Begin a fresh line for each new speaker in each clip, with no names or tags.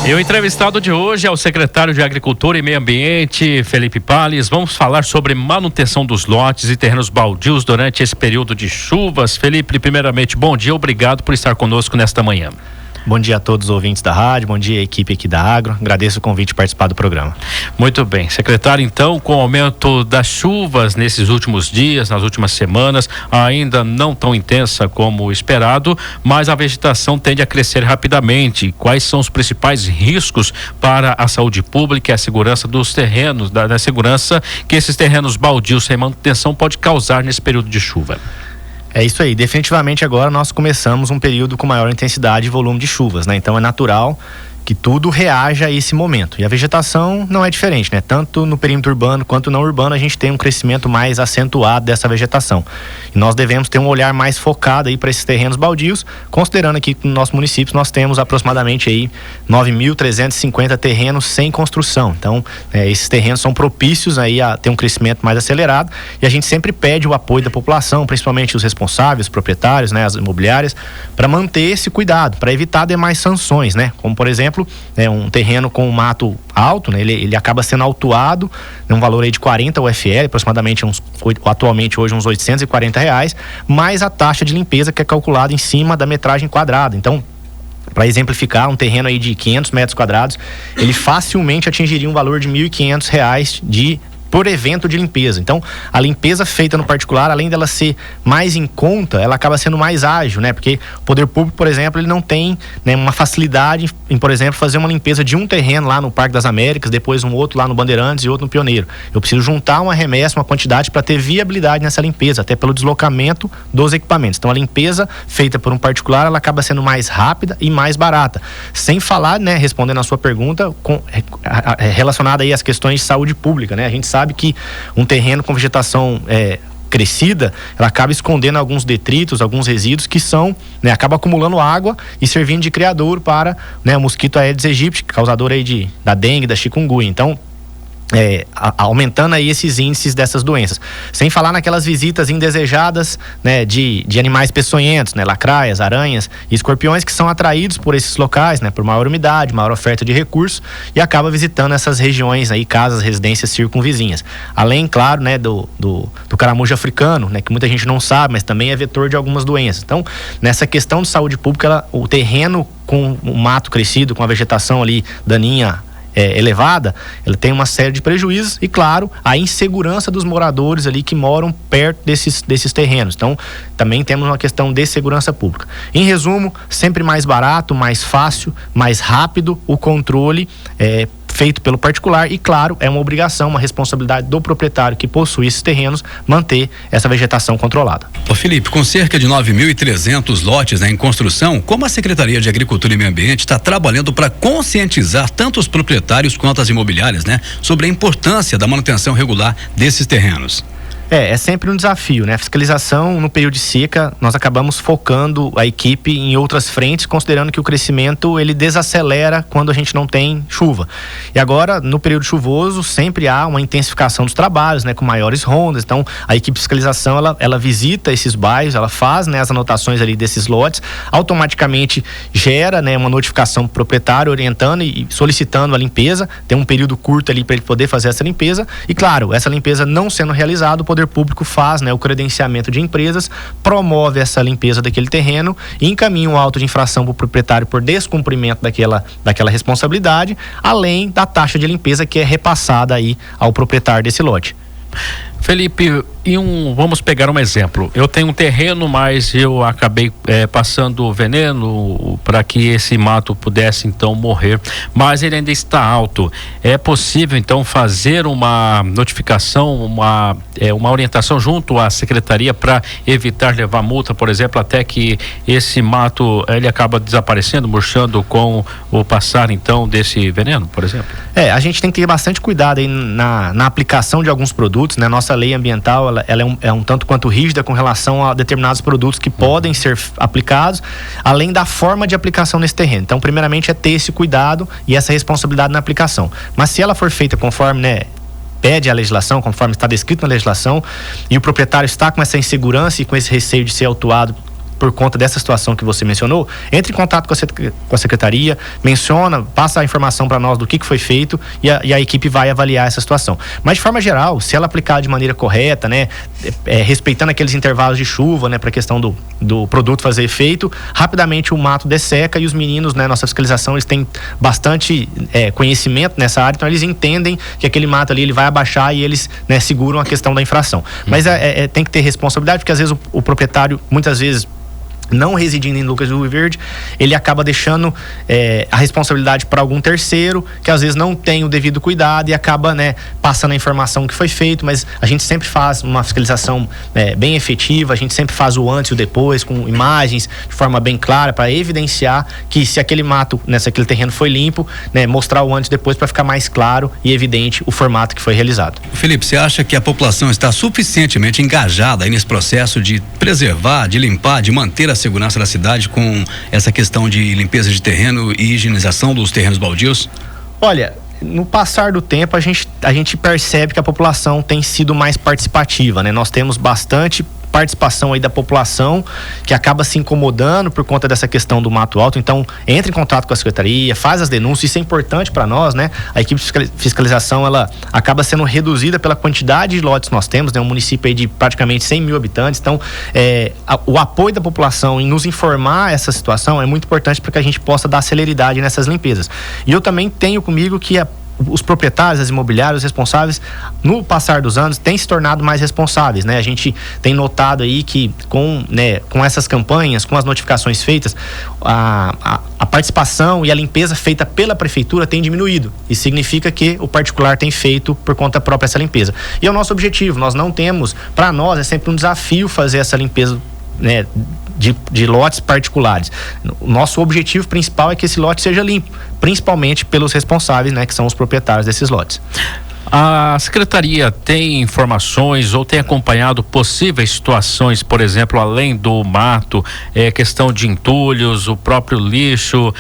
E o entrevistado de hoje é o secretário de Agricultura e Meio Ambiente, Felipe Palles. Vamos falar sobre manutenção dos lotes e terrenos baldios durante esse período de chuvas. Felipe, primeiramente, bom dia, obrigado por estar conosco nesta manhã.
Bom dia a todos os ouvintes da rádio, bom dia a equipe aqui da Agro, agradeço o convite de participar do programa.
Muito bem, secretário, então, com o aumento das chuvas nesses últimos dias, nas últimas semanas, ainda não tão intensa como esperado, mas a vegetação tende a crescer rapidamente. Quais são os principais riscos para a saúde pública e a segurança dos terrenos, da segurança que esses terrenos baldios sem manutenção pode causar nesse período de chuva?
É isso aí, definitivamente agora nós começamos um período com maior intensidade e volume de chuvas, né? Então é natural que tudo reaja a esse momento. E a vegetação não é diferente, né? Tanto no perímetro urbano quanto não urbano a gente tem um crescimento mais acentuado dessa vegetação. E nós devemos ter um olhar mais focado aí para esses terrenos baldios, considerando aqui que no nosso município nós temos aproximadamente aí 9.350 terrenos sem construção. Então, esses terrenos são propícios aí a ter um crescimento mais acelerado e a gente sempre pede o apoio da população, principalmente os responsáveis, os proprietários, né, as imobiliárias, para manter esse cuidado, para evitar demais sanções, né? Como, por exemplo, um terreno com um mato alto, né, ele acaba sendo autuado num valor aí de 40 UFL, aproximadamente atualmente hoje uns R$840, mais a taxa de limpeza que é calculada em cima da metragem quadrada. Então, para exemplificar, um terreno aí de 500 metros quadrados, ele facilmente atingiria um valor de R$1.500 por evento de limpeza. Então, a limpeza feita no particular, além dela ser mais em conta, ela acaba sendo mais ágil, né? Porque o poder público, por exemplo, ele não tem, né, uma facilidade em, por exemplo, fazer uma limpeza de um terreno lá no Parque das Américas, depois um outro lá no Bandeirantes e outro no Pioneiro. Eu preciso juntar uma remessa, uma quantidade para ter viabilidade nessa limpeza, até pelo deslocamento dos equipamentos. Então, a limpeza feita por um particular, ela acaba sendo mais rápida e mais barata. Sem falar, né, respondendo a sua pergunta, relacionada aí às questões de saúde pública, né? A gente sabe que um terreno com vegetação crescida, ela acaba escondendo alguns detritos, alguns resíduos que são, né, acaba acumulando água e servindo de criadouro para, né, o mosquito Aedes aegypti, causador aí da dengue, da chikungunya. Então, aumentando aí esses índices dessas doenças. Sem falar naquelas visitas indesejadas, né, de animais peçonhentos, né, lacraias, aranhas e escorpiões que são atraídos por esses locais, né, por maior umidade, maior oferta de recursos e acaba visitando essas regiões aí, casas, residências circunvizinhas. Além, claro, né, do caramujo africano, né, que muita gente não sabe, mas também é vetor de algumas doenças. Então, nessa questão de saúde pública, o terreno com o mato crescido, com a vegetação ali daninha elevada, ela tem uma série de prejuízos e, claro, a insegurança dos moradores ali que moram perto desses terrenos. Então, também temos uma questão de segurança pública. Em resumo, sempre mais barato, mais fácil, mais rápido o controle feito pelo particular e, claro, é uma obrigação, uma responsabilidade do proprietário que possui esses terrenos manter essa vegetação controlada.
Ô Felipe, com cerca de 9.300 lotes, né, em construção, como a Secretaria de Agricultura e Meio Ambiente está trabalhando para conscientizar tanto os proprietários quanto as imobiliárias, né, sobre a importância da manutenção regular desses terrenos?
É sempre um desafio, né? A fiscalização no período de seca, nós acabamos focando a equipe em outras frentes, considerando que o crescimento, ele desacelera quando a gente não tem chuva. E agora, no período chuvoso, sempre há uma intensificação dos trabalhos, né? Com maiores rondas. Então, a equipe de fiscalização, ela visita esses bairros, ela faz, né, as anotações ali desses lotes, automaticamente gera, né, uma notificação pro proprietário orientando e solicitando a limpeza. Tem um período curto ali para ele poder fazer essa limpeza. E, claro, essa limpeza não sendo realizada, o poder público faz, né, o credenciamento de empresas, promove essa limpeza daquele terreno e encaminha um auto de infração para o proprietário por descumprimento daquela responsabilidade, além da taxa de limpeza que é repassada aí ao proprietário desse lote.
Felipe, vamos pegar um exemplo. Eu tenho um terreno, mas eu acabei passando veneno para que esse mato pudesse então morrer, mas ele ainda está alto. É possível então fazer uma notificação, uma orientação junto à secretaria para evitar levar multa, por exemplo, até que esse mato ele acaba desaparecendo, murchando com o passar então desse veneno, por exemplo?
A gente tem que ter bastante cuidado aí na aplicação de alguns produtos, né? Nossa lei ambiental, ela é um tanto quanto rígida com relação a determinados produtos que podem ser aplicados, além da forma de aplicação nesse terreno. Então, primeiramente, é ter esse cuidado e essa responsabilidade na aplicação. Mas se ela for feita conforme, né, pede a legislação, conforme está descrito na legislação, e o proprietário está com essa insegurança e com esse receio de ser autuado por conta dessa situação que você mencionou, entre em contato com a secretaria, menciona, passa a informação para nós do que foi feito e a equipe vai avaliar essa situação. Mas de forma geral, se ela aplicar de maneira correta, né, respeitando aqueles intervalos de chuva, né, para a questão do produto fazer efeito, rapidamente o mato desseca e os meninos, né, nossa fiscalização, eles têm bastante conhecimento nessa área, então eles entendem que aquele mato ali ele vai abaixar e eles, né, seguram a questão da infração. Mas tem que ter responsabilidade, porque às vezes o proprietário, muitas vezes, não residindo em Lucas do Rio Verde, ele acaba deixando a responsabilidade para algum terceiro, que às vezes não tem o devido cuidado e acaba, né, passando a informação que foi feito, mas a gente sempre faz uma fiscalização bem efetiva, a gente sempre faz o antes e o depois, com imagens de forma bem clara, para evidenciar que se aquele mato, aquele terreno foi limpo, né, mostrar o antes e depois para ficar mais claro e evidente o formato que foi realizado.
Felipe, você acha que a população está suficientemente engajada aí nesse processo de preservar, de limpar, de manter a segurança da cidade com essa questão de limpeza de terreno e higienização dos terrenos baldios?
Olha, no passar do tempo a gente percebe que a população tem sido mais participativa, né? Nós temos bastante participação aí da população que acaba se incomodando por conta dessa questão do mato alto, então entra em contato com a secretaria, faz as denúncias, isso é importante para nós, né? A equipe de fiscalização, ela acaba sendo reduzida pela quantidade de lotes que nós temos, né? Um município aí de praticamente 100 mil habitantes, então o apoio da população em nos informar essa situação é muito importante para que a gente possa dar celeridade nessas limpezas. E eu também tenho comigo que os proprietários, as imobiliárias, os responsáveis, no passar dos anos, têm se tornado mais responsáveis, né? A gente tem notado aí que com essas campanhas, com as notificações feitas, a participação e a limpeza feita pela prefeitura tem diminuído. Isso significa que o particular tem feito por conta própria essa limpeza. E é o nosso objetivo, nós não temos, para nós é sempre um desafio fazer essa limpeza, né, de lotes particulares. O nosso objetivo principal é que esse lote seja limpo, principalmente pelos responsáveis, né, que são os proprietários desses lotes.
A secretaria tem informações ou tem acompanhado possíveis situações, por exemplo, além do mato, questão de entulhos, o próprio lixo,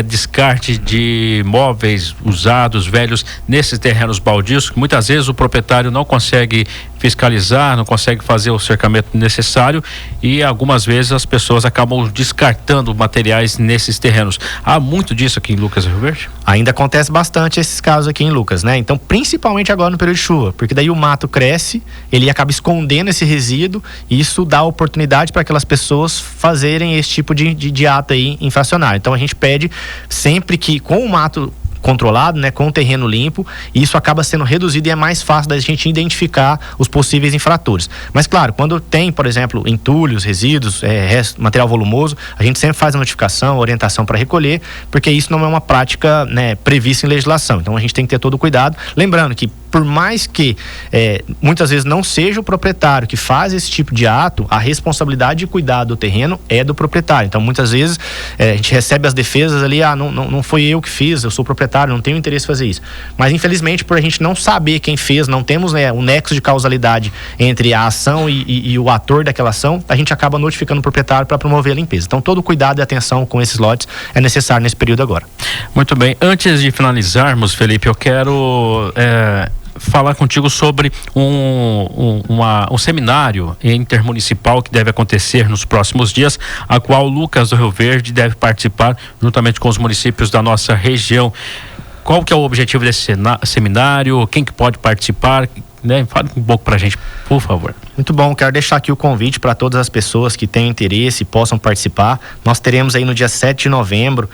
descarte de móveis usados, velhos, nesses terrenos baldios, que muitas vezes o proprietário não consegue fiscalizar, não consegue fazer o cercamento necessário e algumas vezes as pessoas acabam descartando materiais nesses terrenos. Há muito disso aqui em Lucas do Rio Verde?
Ainda acontece bastante esses casos aqui em Lucas, né? Então, principalmente agora no período de chuva, porque daí o mato cresce, ele acaba escondendo esse resíduo e isso dá oportunidade para aquelas pessoas fazerem esse tipo de ato aí infracionário. Então, a gente pede sempre que com o mato controlado, né, com o terreno limpo, e isso acaba sendo reduzido e é mais fácil da gente identificar os possíveis infratores. Mas claro, quando tem, por exemplo, entulhos, resíduos, material volumoso, a gente sempre faz a notificação, orientação para recolher, porque isso não é uma prática, né, prevista em legislação. Então a gente tem que ter todo o cuidado, lembrando que por mais que muitas vezes não seja o proprietário que faz esse tipo de ato, a responsabilidade de cuidar do terreno é do proprietário. Então muitas vezes a gente recebe as defesas ali, não foi eu que fiz, eu sou proprietário, não tenho interesse em fazer isso. Mas infelizmente, por a gente não saber quem fez, não temos, né, um nexo de causalidade entre a ação e o ator daquela ação, a gente acaba notificando o proprietário para promover a limpeza. Então todo cuidado e atenção com esses lotes é necessário nesse período agora.
Muito bem, antes de finalizarmos, Felipe, eu quero falar contigo sobre um seminário intermunicipal que deve acontecer nos próximos dias, a qual Lucas do Rio Verde deve participar juntamente com os municípios da nossa região. Qual que é o objetivo desse seminário? Quem que pode participar? Né? Fala um pouco pra gente, por favor.
Muito bom, quero deixar aqui o convite para todas as pessoas que têm interesse e possam participar. Nós teremos aí no dia 7 de novembro,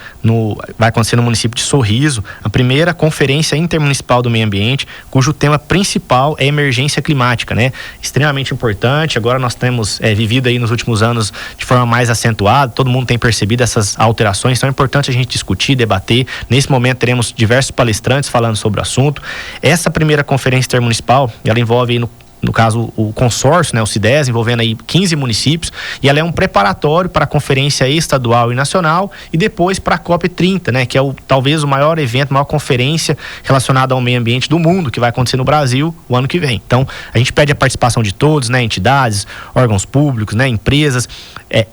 vai acontecer no município de Sorriso, a primeira conferência intermunicipal do meio ambiente, cujo tema principal é emergência climática, né? Extremamente importante, agora nós temos vivido aí nos últimos anos de forma mais acentuada, todo mundo tem percebido essas alterações, então é importante a gente discutir, debater. Nesse momento teremos diversos palestrantes falando sobre o assunto. Essa primeira conferência intermunicipal, ela envolve aí no caso o consórcio, né, o CIDES, envolvendo aí 15 municípios, e ela é um preparatório para a conferência estadual e nacional e depois para a COP30, né, que é talvez o maior evento, a maior conferência relacionada ao meio ambiente do mundo, que vai acontecer no Brasil o ano que vem. Então, a gente pede a participação de todos, né, entidades, órgãos públicos, né, empresas.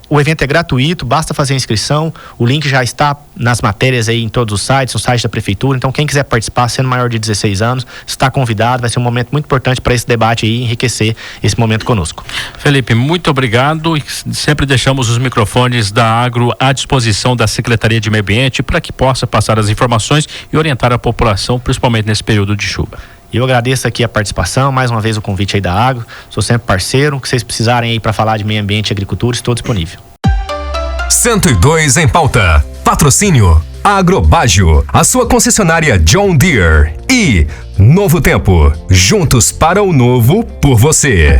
O evento é gratuito, basta fazer a inscrição, o link já está nas matérias aí em todos os sites, no site da prefeitura, então quem quiser participar, sendo maior de 16 anos, está convidado, vai ser um momento muito importante para esse debate aí e enriquecer esse momento conosco.
Felipe, muito obrigado. Sempre deixamos os microfones da Agro à disposição da Secretaria de Meio Ambiente para que possa passar as informações e orientar a população, principalmente nesse período de chuva.
Eu agradeço aqui a participação, mais uma vez o convite aí da Agro. Sou sempre parceiro. O que vocês precisarem aí para falar de meio ambiente e agricultura, estou disponível.
102 em pauta. Patrocínio Agrobágio, a sua concessionária John Deere e Novo Tempo, juntos para o novo por você.